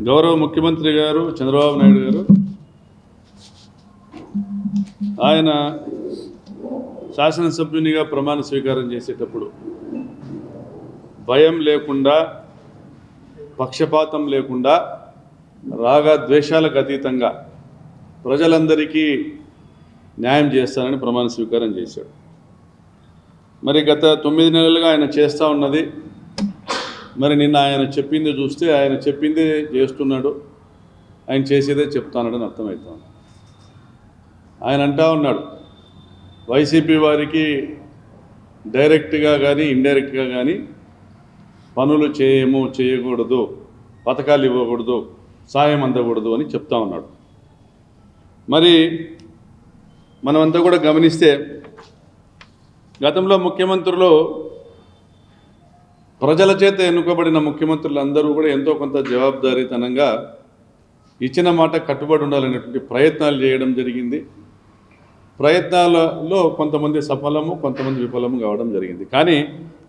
గౌరవ ముఖ్యమంత్రి గారు చంద్రబాబు నాయుడు గారు ఆయన శాసనసభ్యునిగా ప్రమాణ స్వీకారం చేసేటప్పుడు భయం లేకుండా, పక్షపాతం లేకుండా, రాగద్వేషాలకు అతీతంగా ప్రజలందరికీ న్యాయం చేస్తానని ప్రమాణ స్వీకారం చేశాడు. మరి గత 9 నెలలుగా ఆయన చేస్తూ ఉన్నది, మరి నిన్న ఆయన చెప్పింది చూస్తే ఆయన చెప్పిందే చేస్తున్నాడు, ఆయన చేసేదే చెప్తానని అర్థమవుతాను. ఆయన అంటా ఉన్నాడు, వైసీపీ వారికి డైరెక్ట్గా కానీ ఇండైరెక్ట్గా కానీ పనులు చేయకూడదు, పథకాలు ఇవ్వకూడదు, సాయం అందకూడదు అని చెప్తా ఉన్నాడు. మరి మనమంతా కూడా గమనిస్తే గతంలో ముఖ్యమంత్రులు, ప్రజల చేత ఎన్నుకోబడిన ముఖ్యమంత్రులు అందరూ కూడా ఎంతో కొంత జవాబుదారీతనంగా ఇచ్చిన మాట కట్టుబడి ఉండాలనేటువంటి ప్రయత్నాలు చేయడం జరిగింది. ప్రయత్నాలలో కొంతమంది సఫలము, కొంతమంది విఫలము కావడం జరిగింది. కానీ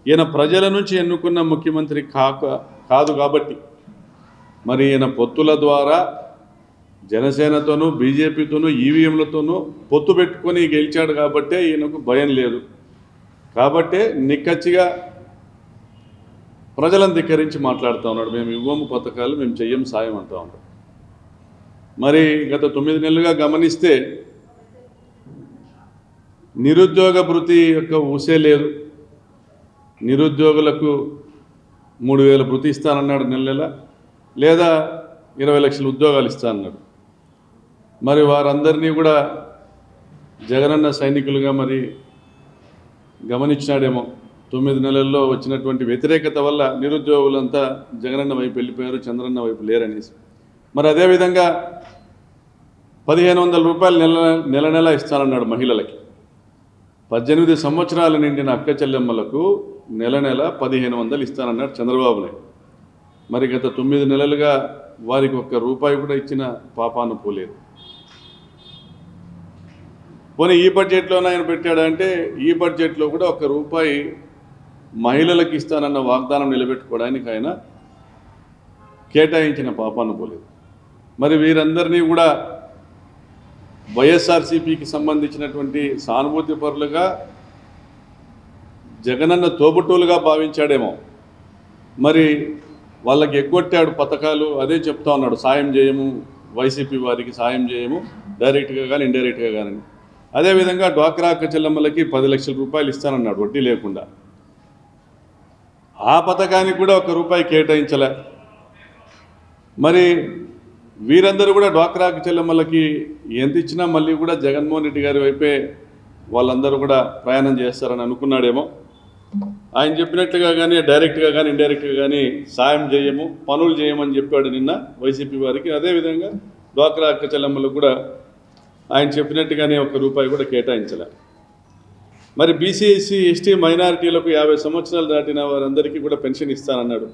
ఈయన ప్రజల నుంచి ఎన్నుకున్న ముఖ్యమంత్రి కాదు కాబట్టి, మరి ఈయన పొత్తుల ద్వారా జనసేనతోనూ బీజేపీతోనూ ఈవీఎంలతోనూ పొత్తు పెట్టుకొని గెలిచాడు కాబట్టే ఈయనకు భయం లేదు. కాబట్టే నిక్కచ్చిగా ప్రజలను ధిక్కరించి మాట్లాడుతూ ఉన్నాడు. మేము ఇవ్వము పథకాలు, మేము చెయ్యం సాయం అంటూ ఉంటాం. మరి గత 9 నెలలుగా గమనిస్తే నిరుద్యోగ భృతి యొక్క ఊసే లేదు. నిరుద్యోగులకు 3,000 భృతి ఇస్తానన్నాడు నెల, లేదా 20 లక్షల ఉద్యోగాలు ఇస్తానన్నాడు. మరి వారందరినీ కూడా జగనన్న సైనికులుగా మరి గమనించినాడేమో. 9 నెలల్లో వచ్చినటువంటి వ్యతిరేకత వల్ల నిరుద్యోగులంతా జగనన్న వైపు వెళ్ళిపోయారు, చంద్రన్న వైపు లేరనేసి. మరి అదేవిధంగా 1,500 రూపాయలు నెల నెల ఇస్తానన్నాడు మహిళలకి. 18 సంవత్సరాలు నిండిన అక్క చెల్లెమ్మలకు నెల 1,500 ఇస్తానన్నాడు చంద్రబాబు నాయుడు. మరి గత 9 నెలలుగా వారికి ₹1 కూడా ఇచ్చిన పాపాను పోలేదు. పోనీ ఈ బడ్జెట్లోనే ఆయన పెట్టాడంటే, ఈ బడ్జెట్లో కూడా ₹1 మహిళలకు ఇస్తానన్న వాగ్దానం నిలబెట్టుకోవడానికి ఆయన కేటాయించిన పాపాను పోలేదు. మరి వీరందరినీ కూడా వైఎస్ఆర్సీపీకి సంబంధించినటువంటి సానుభూతి పరులుగా, జగనన్న తోబుట్టులుగా భావించాడేమో. మరి వాళ్ళకి ఎగ్గొట్టాడు పథకాలు. అదే చెప్తా ఉన్నాడు, సాయం చేయము, వైసీపీ వారికి సాయం చేయము, డైరెక్ట్గా కానీ ఇండైరెక్ట్గా కానీ. అదేవిధంగా డ్వాక్రా అక్క చెల్లెమ్మలకి 10 లక్షల రూపాయలు ఇస్తానన్నాడు వడ్డీ లేకుండా. ఆ పథకానికి కూడా ₹1 కేటాయించలే. మరి వీరందరూ కూడా డ్వాక్రా అక్క చెల్లెమ్మలకి ఎంత ఇచ్చినా మళ్ళీ కూడా జగన్మోహన్ రెడ్డి గారి వైపే వాళ్ళందరూ కూడా ప్రయాణం చేస్తారని అనుకున్నాడేమో. ఆయన చెప్పినట్లుగా కానీ డైరెక్ట్గా కానీ ఇండైరెక్ట్గా కానీ సాయం చేయము, పనులు చేయమని చెప్పాడు నిన్న వైసీపీ వారికి. అదేవిధంగా డ్వాక్రా అక్క చెల్లెమ్మలకు కూడా ఆయన చెప్పినట్టుగానే ₹1 కూడా కేటాయించలే. మరి బీసీ, ఎస్సీ, ఎస్టీ మైనారిటీలకు 50 సంవత్సరాలు దాటిన వారందరికీ కూడా పెన్షన్ ఇస్తానన్నాడు.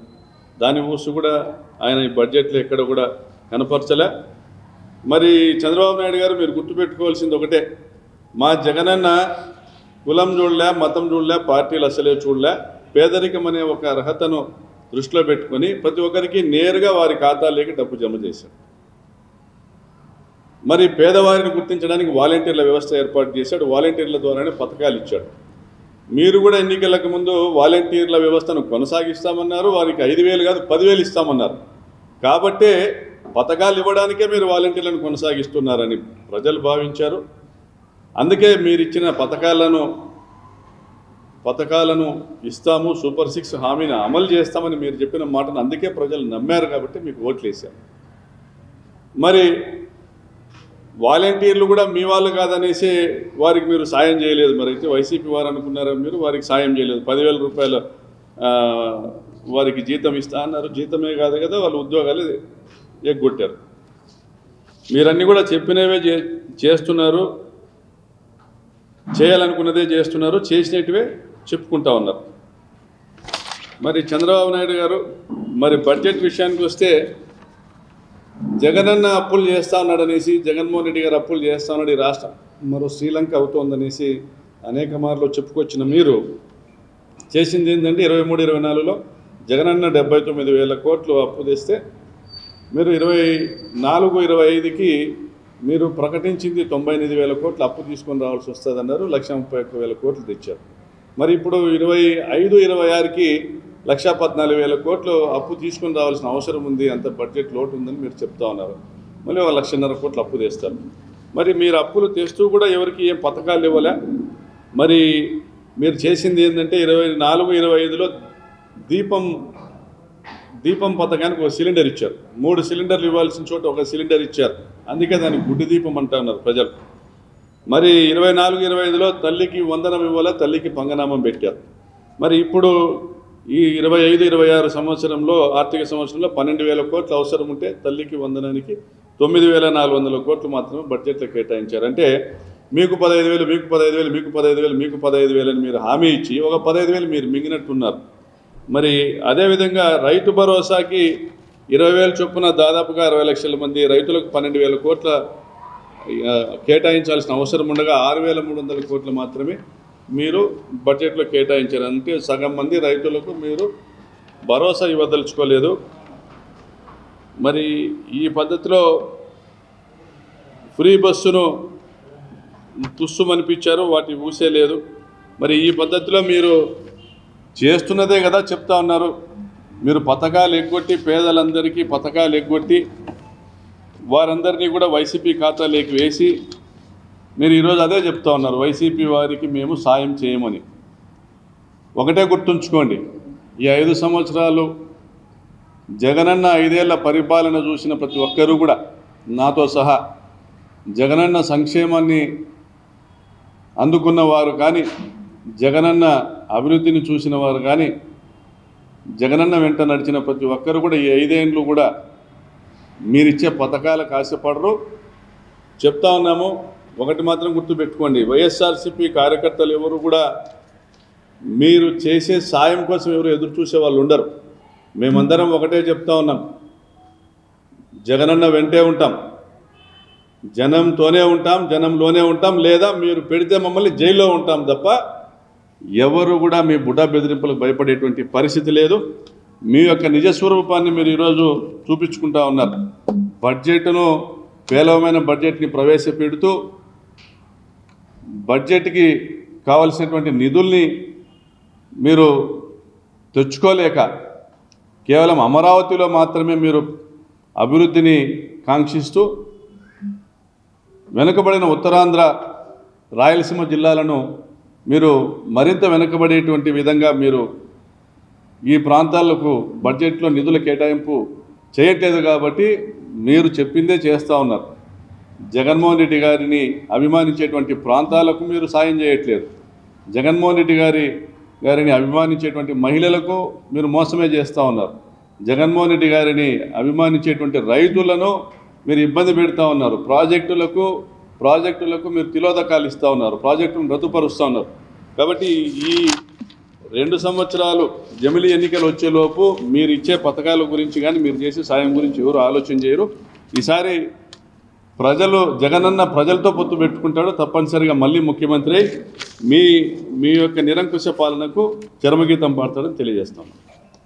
దాని ఊసు కూడా ఆయన ఈ బడ్జెట్లో ఎక్కడ కూడా కనపరచలే. మరి చంద్రబాబు నాయుడు గారు మీరు గుర్తుపెట్టుకోవాల్సింది ఒకటే, మా జగనన్న కులం చూడలే, మతం చూడలే, పార్టీలు అసలే చూడలే, పేదరికం అనే ఒక అర్హతను దృష్టిలో పెట్టుకొని ప్రతి ఒక్కరికి నేరుగా వారి ఖాతాలోకి డబ్బు జమ చేశాడు. మరి పేదవారిని గుర్తించడానికి వాలంటీర్ల వ్యవస్థ ఏర్పాటు చేశాడు. వాలంటీర్ల ద్వారానే పథకాలు ఇచ్చాడు. మీరు కూడా ఎన్నికలకు ముందు వాలంటీర్ల వ్యవస్థను కొనసాగిస్తామన్నారు. వారికి 5,000 కాదు 10,000 ఇస్తామన్నారు. కాబట్టే పథకాలు ఇవ్వడానికే మీరు వాలంటీర్లను కొనసాగిస్తున్నారని ప్రజలు భావించారు. అందుకే మీరు ఇచ్చిన పథకాలను ఇస్తాము, సూపర్ 6 హామీని అమలు చేస్తామని మీరు చెప్పిన మాటను అందుకే ప్రజలు నమ్మారు. కాబట్టి మీకు ఓట్లు వేశారు. మరి వాలంటీర్లు కూడా మీ వాళ్ళు కాదనేసి వారికి మీరు సాయం చేయలేదు. మరి అయితే వైసీపీ వారు అనుకున్నారా మీరు, వారికి సాయం చేయలేదు. 10,000 రూపాయలు వారికి జీతం ఇస్తా అన్నారు. జీతమే కాదు కదా, వాళ్ళు ఉద్యోగాలు ఎగ్గొట్టారు. మీరన్నీ కూడా చెప్పినవే చేస్తున్నారు, చేయాలనుకున్నదే చేస్తున్నారు, చేసినట్టువే చెప్పుకుంటా ఉన్నారు. మరి చంద్రబాబు నాయుడు గారు మరి బడ్జెట్ విషయానికి వస్తే, జగనన్న అప్పులు చేస్తా ఉన్నాడనేసి, జగన్మోహన్ రెడ్డి గారు అప్పులు చేస్తా ఉన్నాడు, ఈ రాష్ట్రం మరో శ్రీలంక అవుతోందనేసి అనేక మార్లు చెప్పుకొచ్చిన మీరు చేసింది ఏంటంటే 23-24లో జగనన్న 79,000 కోట్లు అప్పు తెస్తే మీరు 24-25కి మీరు ప్రకటించింది 98,000 కోట్లు అప్పు తీసుకొని రావాల్సి వస్తుంది అన్నారు. 131,000 కోట్లు తెచ్చారు. మరి ఇప్పుడు 25-26కి 114,000 కోట్లు అప్పు తీసుకొని రావాల్సిన అవసరం ఉంది, అంత బడ్జెట్ లోటు ఉందని మీరు చెప్తా ఉన్నారు. మళ్ళీ 1,50,000 కోట్లు అప్పు తెస్తారు. మరి మీరు అప్పులు తెస్తూ కూడా ఎవరికి ఏం పథకాలు ఇవ్వలే. మరి మీరు చేసింది ఏంటంటే 24-25లో దీపం పథకానికి ఒక సిలిండర్ ఇచ్చారు. 3 సిలిండర్లు ఇవ్వాల్సిన చోట ఒక సిలిండర్ ఇచ్చారు. అందుకే దానికి గుడ్డి దీపం అంటా ఉన్నారు ప్రజలు. మరి 24-25లో తల్లికి వందనం ఇవ్వాలా, తల్లికి పంగనామం పెట్టారు. మరి ఇప్పుడు ఈ 25-26 సంవత్సరంలో ఆర్థిక సంవత్సరంలో 12,000 కోట్లు అవసరం ఉంటే తల్లికి వందనానికి 9,400 కోట్లు మాత్రమే బడ్జెట్లో కేటాయించారు. అంటే మీకు 15,000, మీకు 15,000, మీకు 15,000, మీకు 15,000 అని మీరు హామీ ఇచ్చి ఒక 15,000 మీరు మింగినట్టున్నారు. మరి అదేవిధంగా రైతు భరోసాకి 20,000 చొప్పున దాదాపుగా 60 లక్షల మంది రైతులకు 12,000 కోట్ల కేటాయించాల్సిన అవసరం ఉండగా 6,300 కోట్లు మాత్రమే మీరు బడ్జెట్లో కేటాయించారు. అంటే సగం మంది రైతులకు మీరు భరోసా ఇవ్వదలుచుకోలేదు. మరి ఈ పద్ధతిలో ఫ్రీ బస్సును తుస్సుమనిపించారు, వాటి ఊసే లేదు. మరి ఈ పద్ధతిలో మీరు చేస్తున్నదే కదా చెప్తా ఉన్నారు. మీరు పథకాలు ఎగ్గొట్టి పేదలందరికీ పథకాలు ఎగ్గొట్టి వారందరినీ కూడా వైసీపీ ఖాతాలోకి వేసి మీరు ఈరోజు అదే చెప్తా ఉన్నారు, వైసీపీ వారికి మేము సాయం చేయమని. ఒకటే గుర్తుంచుకోండి, ఈ 5 సంవత్సరాలు జగనన్న 5 ఏళ్ల పరిపాలన చూసిన ప్రతి ఒక్కరూ కూడా నాతో సహా జగనన్న సంక్షేమాన్ని అందుకున్నవారు కానీ, జగనన్న అభివృద్ధిని చూసిన వారు కానీ, జగనన్న వెంట నడిచిన ప్రతి ఒక్కరు కూడా ఈ 5 ఏళ్ళు కూడా మీరిచ్చే పథకాలకు ఆశపడరు. చెప్తా ఉన్నాము, ఒకటి మాత్రం గుర్తుపెట్టుకోండి, వైఎస్ఆర్సీపీ కార్యకర్తలు ఎవరు కూడా మీరు చేసే సాయం కోసం ఎవరు ఎదురు చూసే వాళ్ళు ఉండరు. మేమందరం ఒకటే చెప్తా ఉన్నాం, జగనన్న వెంటే ఉంటాం, జనంతోనే ఉంటాం, జనంలోనే ఉంటాం, లేదా మీరు పెడితే మమ్మల్ని జైల్లో ఉంటాం తప్ప ఎవరు కూడా మీ బుడ్డా బెదిరింపులకు భయపడేటువంటి పరిస్థితి లేదు. మీ యొక్క నిజస్వరూపాన్ని మీరు ఈరోజు చూపించుకుంటా ఉన్నారు. బడ్జెట్ను పేలవమైన బడ్జెట్ని ప్రవేశపెడుతూ బడ్జెట్కి కావలసినటువంటి నిధుల్ని మీరు తెచ్చుకోలేక కేవలం అమరావతిలో మాత్రమే మీరు అభివృద్ధిని కాంక్షిస్తూ వెనుకబడిన ఉత్తరాంధ్ర రాయలసీమ జిల్లాలను మీరు మరింత వెనుకబడేటువంటి విధంగా మీరు ఈ ప్రాంతాలకు బడ్జెట్లో నిధుల కేటాయింపు చేయట్లేదు. కాబట్టి మీరు చెప్పిందే చేస్తూ ఉన్నారు. జగన్మోహన్ రెడ్డి గారిని అభిమానించేటువంటి ప్రాంతాలకు మీరు సాయం చేయట్లేదు. జగన్మోహన్ రెడ్డి గారిని అభిమానించేటువంటి మహిళలకు మీరు మోసమే చేస్తూ ఉన్నారు. జగన్మోహన్ రెడ్డి గారిని అభిమానించేటువంటి రైతులను మీరు ఇబ్బంది పెడతా ఉన్నారు. ప్రాజెక్టులకు మీరు తిలోదకాలు ఇస్తూ ఉన్నారు, ప్రాజెక్టును రద్దుపరుస్తూ ఉన్నారు. కాబట్టి ఈ 2 సంవత్సరాలు జమిలీ ఎన్నికలు వచ్చేలోపు మీరు ఇచ్చే పథకాల గురించి కానీ మీరు చేసే సాయం గురించి ఎవరు ఆలోచన చేయరు. ఈసారి జగనన్న ప్రజలతో పొత్తు పెట్టుకుంటాడు, తప్పనిసరిగా మళ్ళీ ముఖ్యమంత్రి మీ యొక్క నిరంకుశ పాలనకు చరమగీతం పాడతాడని తెలియజేస్తాను.